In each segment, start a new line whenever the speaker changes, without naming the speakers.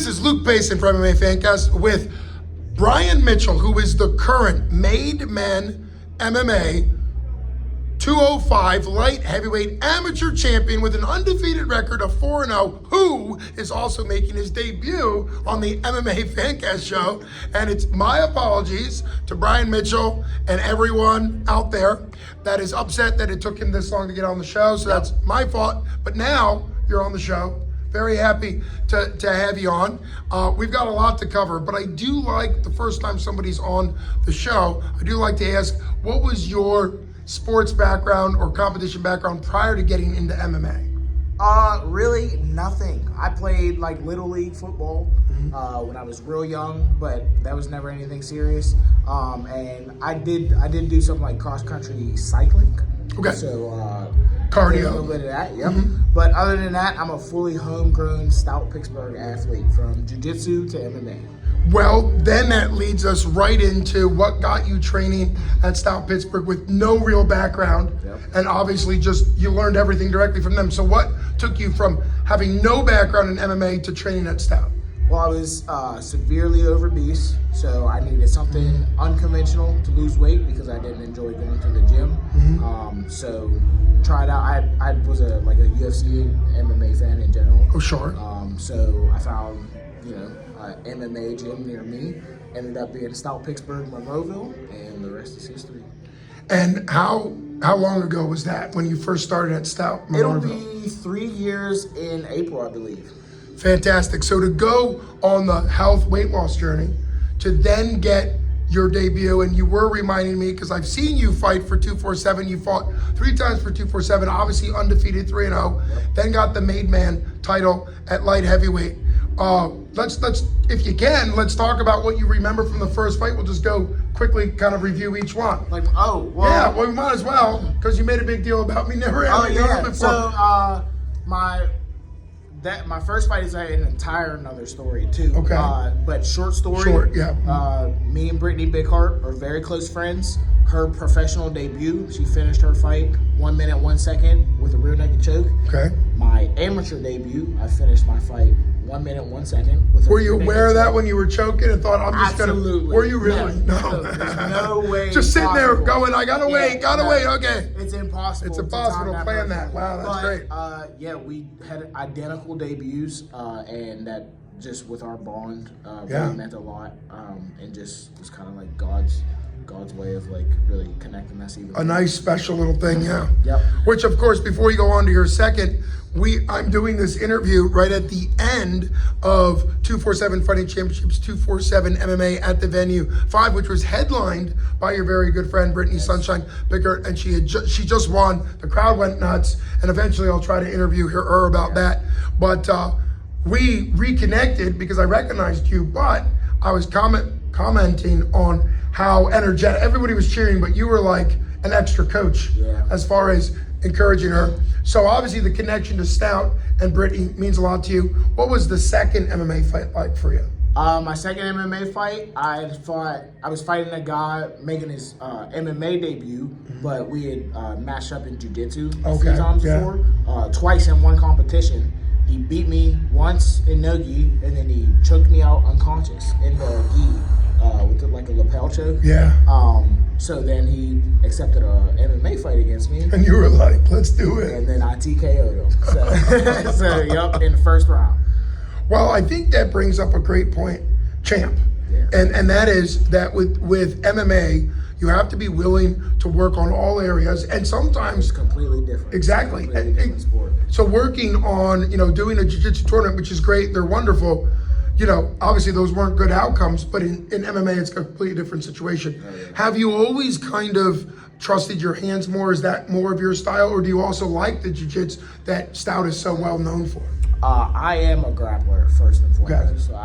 This is Luke Payson from MMA Fancast with Bryan Mitchell, who is the current Made Men MMA 205 light heavyweight amateur champion with an undefeated record of 4-0, who is also making his debut on the MMA Fancast show. And it's my apologies to Bryan Mitchell and everyone out there that is upset that it took him this long to get on the show. So that's my fault. But now you're on the show. Very happy to have you on. We've got a lot to cover, but I do like the first time somebody's on the show, I do like to ask, what was your sports background or competition background prior to getting into MMA?
Really nothing. I played like Little League football when I was real young, but that was never anything serious. And I did do something like cross country cycling.
Okay.
So
Cardio.
a little bit of that, yep. But other than that, I'm a fully homegrown Stout Pittsburgh athlete from jiu-jitsu to MMA.
Well, then that leads us right into what got you training at Stout Pittsburgh with no real background.
Yep.
And obviously just you learned everything directly from them. So what took you from having no background in MMA to training at Stout?
Well, I was severely obese, so I needed something unconventional to lose weight because I didn't enjoy going to the gym. So tried out. I was a UFC MMA fan in general.
Oh, sure.
So I found MMA gym near me. Ended up being Stout Pittsburgh, Monroeville, and the rest is history.
And how long ago was that when you first started at Stout?
It'll be 3 years in April, I believe.
Fantastic. So to go on the health weight loss journey, to then get your debut, and you were reminding me, because I've seen you fight for 247, you fought 3 times for 247, obviously undefeated 3-0, then got the Made Man title at light heavyweight. Let's if you can, let's talk about what you remember from the first fight. We'll just go quickly kind of review each one. Yeah, well, we might as well, because you made a big deal about me never having done it before.
So my first fight is an entire another story too.
Okay.
But short story.
Short, yeah.
Me and Brittany Bighart are very close friends. Her professional debut, she finished her fight 1 minute 1 second with a rear naked choke.
Okay.
My amateur debut, I finished my fight 1 minute 1 second with a
Were you
rear
aware of
naked
that
choke.
when you were choking and thought, I'm just
Absolutely.
gonna? Were you really?
No. There's no way.
Just sitting there
possible.
going, I gotta wait. Okay.
It's impossible.
It's impossible to plan that.
perfect.
Wow, that's great.
Yeah, we had identical debuts, and that just with our bond really meant a lot, and just was kind of like God's way of like really connecting us even.
A nice special little thing, yeah.
Yep.
Which, of course, before you go on to your second, I'm doing this interview right at the end of 247 Fighting Championships 247 MMA at the Venue 5, which was headlined by your very good friend Brittany Sunshine Bighart, and she just won. The crowd went nuts, and eventually I'll try to interview her about that. But we reconnected because I recognized you, but I was commenting on how energetic everybody was cheering, but you were like an extra coach as far as encouraging her. So obviously the connection to Stout and Brittany means a lot to you. What was the second MMA fight like for you?
My second MMA fight, I was fighting a guy making his MMA debut, but we had matched up in jiu-jitsu a few times before, twice in one competition. He beat me once in no-gi, and then he choked me out unconscious in the gi with like a lapel choke.
Yeah.
So then he accepted a MMA fight against me.
And you were like, let's do it.
And then I TKO'd him. So yep, in the first round.
Well, I think that brings up a great point, champ.
Yeah.
And that is that with MMA, you have to be willing to work on all areas, and sometimes
It's completely different.
Exactly.
It's a completely different sport.
So working on, doing a jiu-jitsu tournament, which is great, they're wonderful. Obviously those weren't good outcomes, but in MMA, it's a completely different situation. Have you always kind of trusted your hands more? Is that more of your style, or do you also like the jiu-jitsu that Stout is so well known for?
I am a grappler first and foremost.
Okay.
So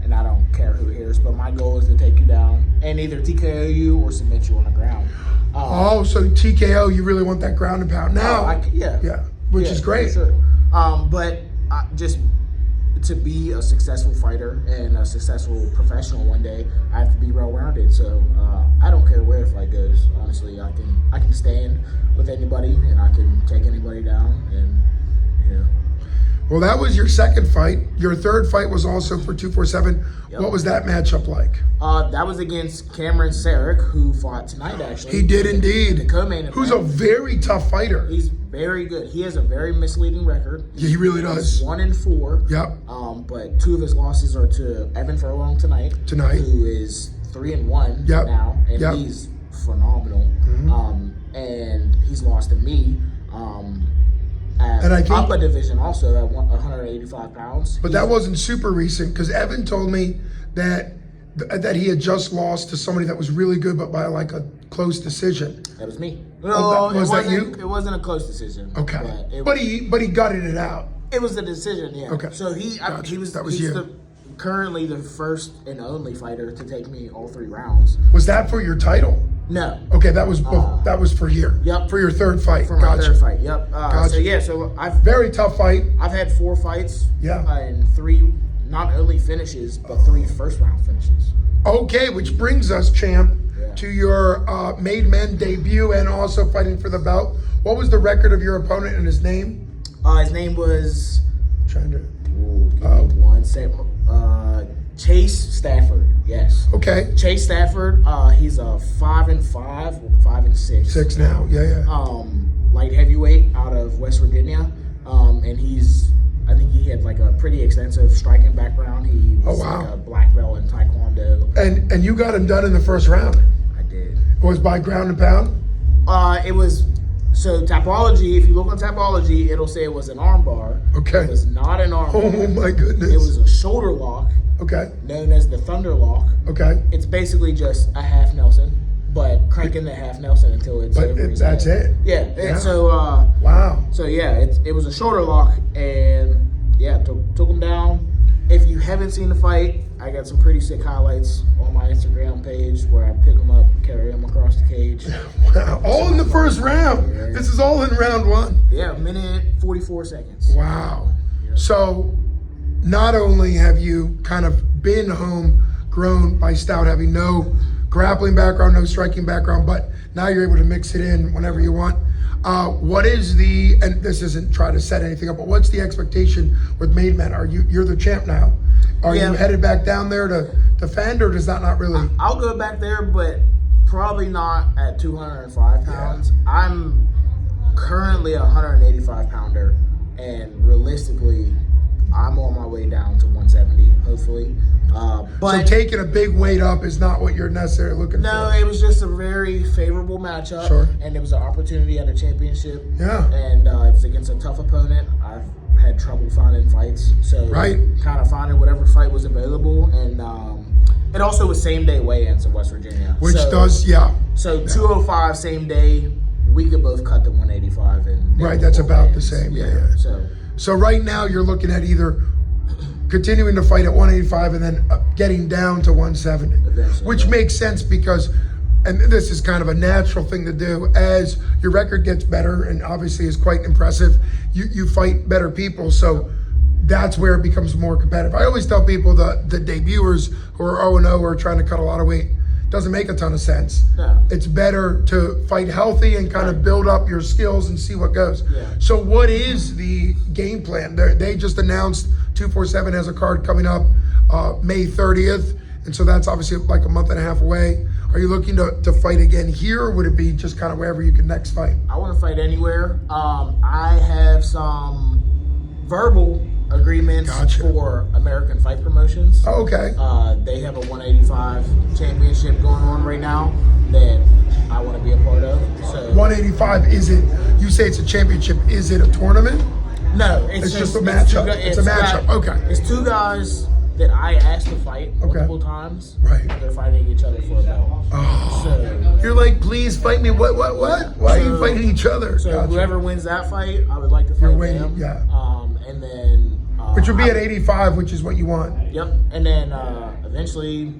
and I don't care who hears, but my goal is to take you down and either TKO you or submit you on the ground.
So TKO, you really want that ground and pound now? Which is great.
For sure. But just to be a successful fighter and a successful professional one day, I have to be well-rounded. So I don't care where the fight goes. Honestly, I can stand with anybody and I can take anybody down, and
Well, that was your second fight. Your third fight was also for 247.
Yep.
What was that matchup like?
That was against Cameron Sarek, who fought tonight, actually.
He did indeed.
The co-main event.
Who's a very tough fighter.
He's very good. He has a very misleading record.
Yeah, he really does.
He's 1-4.
Yep.
But 2 of his losses are to Evan Furlong tonight. Who is 3-1
yep.
now, and
yep.
he's phenomenal. And he's lost to me. At
I think
upper division also at 185 pounds.
But that wasn't super recent, because Evan told me that he had just lost to somebody that was really good, but by like a close decision.
That was me.
No, was that you?
It wasn't a close decision.
Okay, but he gutted it out.
It was the decision, yeah.
Okay.
So he's currently the first and only fighter to take me all 3 rounds.
Was that for your title?
No.
Okay, that was for here.
Yep.
For your third fight.
For my third fight. Yep.
Gotcha.
So I've
very tough fight.
I've had 4 fights.
Yeah.
And 3 not only finishes, but 3 first round finishes.
Okay, which brings us, champ, to your made men debut and also fighting for the belt. What was the record of your opponent and his name?
His name was.
Trying to.
Give me 1 second. Chase Stafford. Yes.
Okay.
Chase Stafford. He's a 5-5, 5-6.
6 now. Yeah.
Light heavyweight out of West Virginia. And I think he had like a pretty extensive striking background. He was like a black belt in Taekwondo.
And you got him done in the first round.
I did.
It was by ground and pound?
It was. So Tapology, if you look on Tapology, it'll say it was an armbar.
Okay.
It was not an armbar.
Oh my goodness.
It was a shoulder lock.
Okay.
Known as the Thunder Lock.
Okay.
It's basically just a half Nelson, but cranking the half Nelson until it's over his
that's
head.
it.
Yeah. And so
wow.
So yeah, it was a shoulder lock, and yeah, took him down. If you haven't seen the fight, I got some pretty sick highlights on my Instagram page where I pick him up, carry him across the cage.
Wow. All in the first round. Yeah. This is all in round 1.
Yeah, 1:44 seconds.
Wow. Yeah. So not only have you kind of been homegrown by Stout, having no grappling background, no striking background, but now you're able to mix it in whenever you want. What is and this isn't trying to set anything up, but what's the expectation with Made Men? You're the champ now. Are you headed back down there to defend, or does that not really?
I'll go back there, but probably not at 205 pounds. Yeah. I'm currently a 185 pounder, and realistically, I'm on my way down to 170, hopefully. But
so taking a big weight up is not what you're necessarily looking for?
No, it was just a very favorable matchup.
Sure.
And it was an opportunity at a championship.
Yeah.
And it's against a tough opponent. I've had trouble finding fights. So kind of finding whatever fight was available. And it also was same-day weigh-ins in West Virginia. So 205 same day, we could both cut to 185. And
that's about the same. Yeah. So right now you're looking at either continuing to fight at 185 and then getting down to 170, which makes sense because, and this is kind of a natural thing to do, as your record gets better and obviously is quite impressive, you fight better people, so that's where it becomes more competitive. I always tell people the debuters who are 0-0 or trying to cut a lot of weight, doesn't make a ton of sense.
No.
It's better to fight healthy and kind of build up your skills and see what goes.
Yeah.
So what is the game plan? They just announced 247 has a card coming up May 30th, and so that's obviously like a month and a half away. Are you looking to fight again here, or would it be just kind of wherever you can next fight?
I want to fight anywhere. I have some verbal agreements for American Fight Promotions.
Oh, okay.
They have a 185 championship going on right now that I want to be a part of. So
185, is it, you say it's a championship, is it a tournament?
No,
it's just a matchup. It's a matchup. Okay.
It's 2 guys that I asked to fight multiple times.
Right.
They're fighting each other for a belt.
Oh.
So
you're like, please fight me. What? Why are you fighting each other?
So whoever wins that fight, I would like to fight them.
Yeah.
And then
which would be at 85, which is what you want.
Yep. And then eventually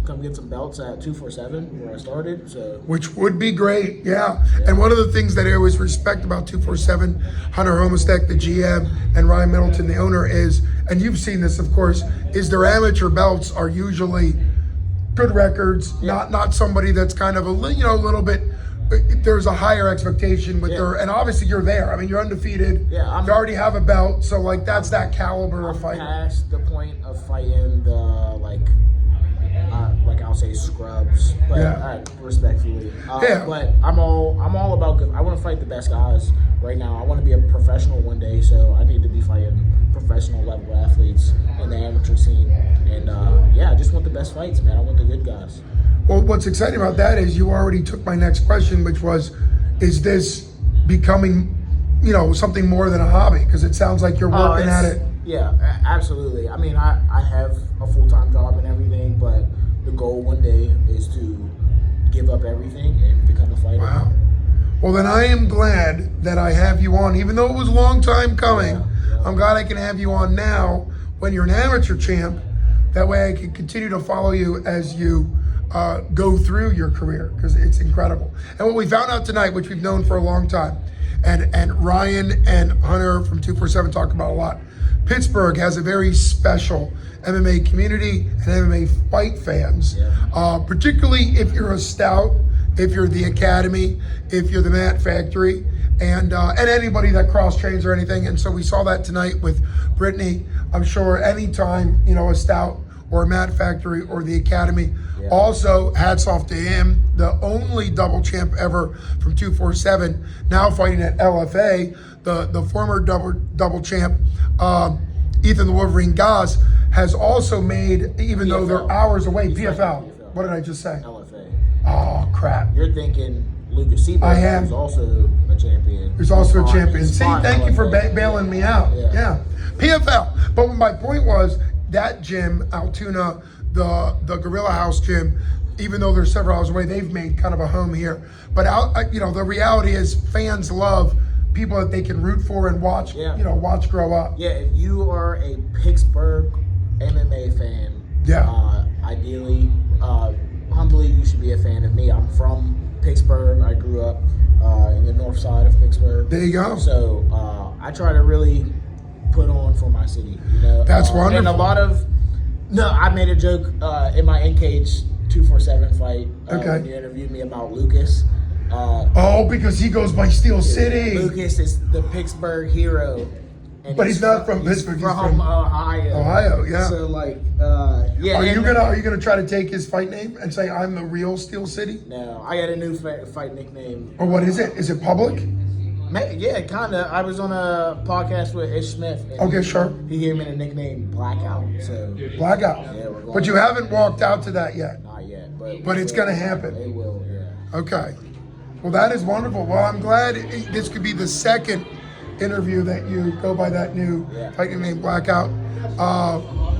come get some belts at 247 where I started. So
which would be great, yeah. And one of the things that I always respect about 247, Hunter Homestead, the GM, and Ryan Middleton, the owner, is, and you've seen this, of course, is their amateur belts are usually good records, not somebody that's kind of a little bit there's a higher expectation with her, and obviously you're there. I mean, you're undefeated.
Yeah,
you already have a belt, so like that's that caliber of fighter.
Past the point of fighting the like I'll say scrubs, but respectfully. But I'm all about good. I want to fight the best guys right now. I want to be a professional one day, so I need to be fighting professional level athletes in the amateur scene. And I just want the best fights, man. I want the good guys.
Well, what's exciting about that is you already took my next question, which was, is this becoming, something more than a hobby? Because it sounds like you're working at it.
Yeah, absolutely. I mean, I have a full-time job and everything, but the goal one day is to give up everything and become a fighter.
Wow. Well, then I am glad that I have you on, even though it was a long time coming. Yeah. I'm glad I can have you on now when you're an amateur champ. That way I can continue to follow you as you go through your career, because it's incredible. And what we found out tonight, which we've known for a long time, and Ryan and Hunter from 247 talk about a lot, Pittsburgh has a very special MMA community and MMA fight fans, particularly if you're a Stout, if you're the Academy, if you're the Mat Factory, and anybody that cross trains or anything. And so we saw that tonight with Brittany. I'm sure anytime, a Stout or a Mat Factory or the Academy. Yeah. Also, hats off to him, the only double champ ever from 247, now fighting at LFA, the former double champ, Ethan the Wolverine Goss, has also made, even though they're hours away, PFL. What did I just say?
LFA.
Oh, crap.
You're thinking Lucas Seaberg, who's also a champion.
Who's also a champion. See, thank you for bailing me out. Yeah. PFL. But my point was, that gym, Altoona, the Gorilla House gym, even though they're several hours away, they've made kind of a home here. But the reality is, fans love people that they can root for and watch. Watch grow up.
Yeah, if you are a Pittsburgh MMA fan, ideally, humbly, you should be a fan of me. I'm from Pittsburgh. I grew up in the north side of Pittsburgh.
There you go.
So I try to really put on for my city.
That's wonderful.
And a lot of I made a joke in my in-cage 247 fight when you interviewed me about Lucas.
Because he goes by Steel City.
Lucas is the Pittsburgh hero.
But he's not from Pittsburgh. He's from
Ohio.
Ohio, yeah.
So
Are you gonna try to take his fight name and say I'm the real Steel City?
No, I got a new fight nickname.
Or what is it? Is it public?
Yeah, kinda. I was on a podcast with Ish Smith.
Sure.
He gave me the nickname Blackout. So
Blackout.
Yeah,
but you haven't walked out to that yet.
Not yet, but
it's gonna happen.
It will. Yeah.
Okay. Well, that is wonderful. Well, I'm glad this could be the second interview that you go by that new fight name, Blackout.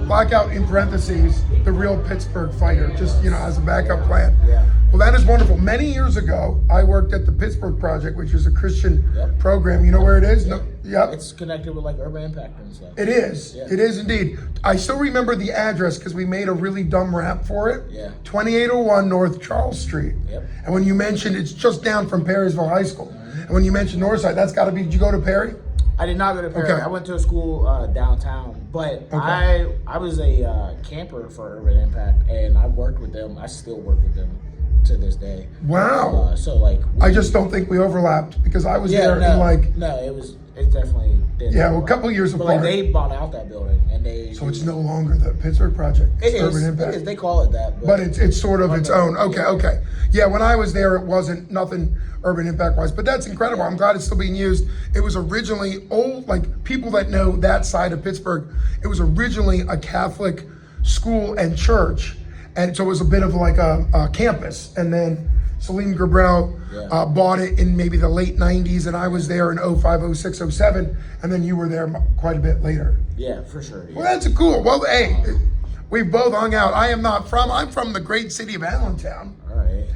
Blackout in parentheses, the real Pittsburgh fighter, just as a backup plan.
Yeah.
Well, that is wonderful. Many years ago, I worked at the Pittsburgh Project, which is a Christian program. You know where it is?
Yep.
No, yep.
It's connected with like Urban Impact and stuff.
It is. Yeah. It is indeed. I still remember the address because we made a really dumb rap for it.
Yeah.
2801 North Charles Street.
Yep.
And when you mentioned, it's just down from Perrysville High School. Mm-hmm. And when you mentioned Northside, that's got to be, did you go to Perry?
I did not go to Perry. Okay. I went to a school downtown, but I was a camper for Urban Impact, and I worked with them. I still work with them to this day.
Wow. I just don't think we overlapped because I was there in
it definitely did.
Yeah, well, a couple years apart.
They bought out that building, and
so it's no longer the Pittsburgh Project.
It's
Urban Impact.
It is. They call it that.
But it's sort of its own. Okay. Yeah, when I was there, it wasn't nothing Urban Impact wise, but that's incredible. I'm glad it's still being used. It was originally old, like people that know that side of Pittsburgh, it was originally a Catholic school and church. And so it was a bit of like a campus. And then Salim Gabriel bought it in maybe the late 90s, and I was there in 05, 06, 07, and then you were there quite a bit later.
Yeah, for sure. Yeah.
Well, that's cool. Well, hey, we've both hung out. I'm from the great city of Allentown,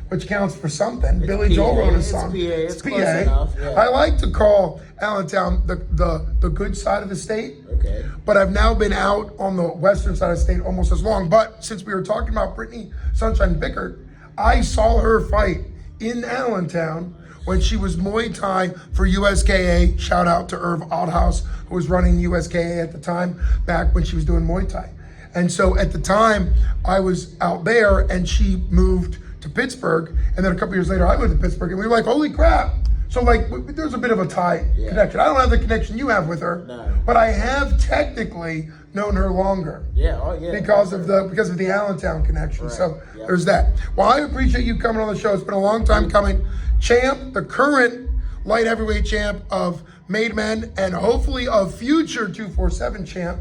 which counts for something. Billy Joel wrote a song.
It's PA. Close enough. Yeah.
I like to call Allentown the good side of the state.
Okay.
But I've now been out on the western side of the state almost as long. But since we were talking about Brittany Sunshine Bickert, I saw her fight in Allentown when she was Muay Thai for USKA. Shout out to Irv Oddhouse, who was running USKA at the time, back when she was doing Muay Thai. And so at the time, I was out there, and she moved to Pittsburgh, and then a couple years later I went to Pittsburgh, and we were like, holy crap. So like, there's a bit of a tie connection. I don't have the connection you have with her, but I have technically known her longer. Because of the Allentown connection. Right. So there's that. Well, I appreciate you coming on the show. It's been a long time coming. Champ, the current light heavyweight champ of made men, and hopefully a future 247 champ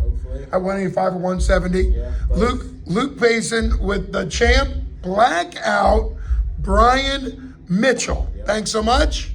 at 185 or 170. Yeah, Luke Payson with the champ, Blackout, Bryan Mitchell. Thanks so much.